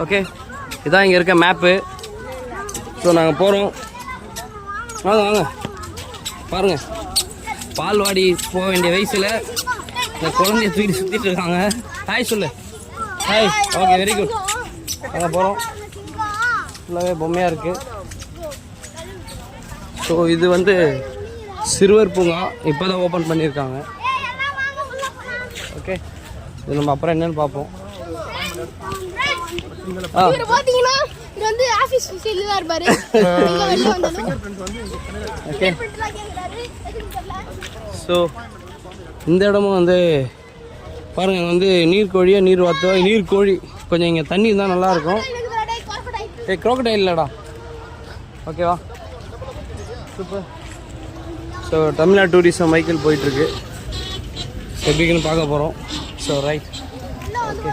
Okay, இதான் இங்கே இருக்க மேப்பு. ஸோ நாங்கள் போகிறோம். வாங்க வாங்க பாருங்கள், பால்வாடி போக வேண்டிய வயசில் இந்த குழந்தைய தூக்கிட்டு சுற்றிட்டு இருக்காங்க. ஹாய் சொல்லு. ஹாய். Okay, very good. நாங்கள் போகிறோம். ஃபுல்லாகவே பொம்மையாக இருக்குது. ஸோ இது வந்து சிறுவர் பூங்கா, இப்போ தான் ஓப்பன் பண்ணியிருக்காங்க. ஓகே, இது நம்ம அப்புறம் என்னன்னு பார்ப்போம். ஓகே, ஸோ இந்த இடமும் வந்து பாருங்கள், வந்து நீர்க்கோழியோ நீர்க்கோழி கொஞ்சம் இங்கே தண்ணி இருந்தால் நல்லாயிருக்கும். க்ரோக்கடைல் இல்லைடா. ஓகேவா, super. So Tamil Nadu tourism Michael போயிட்டுருக்கு, எப்படின்னு பார்க்க போகிறோம். So right, okay.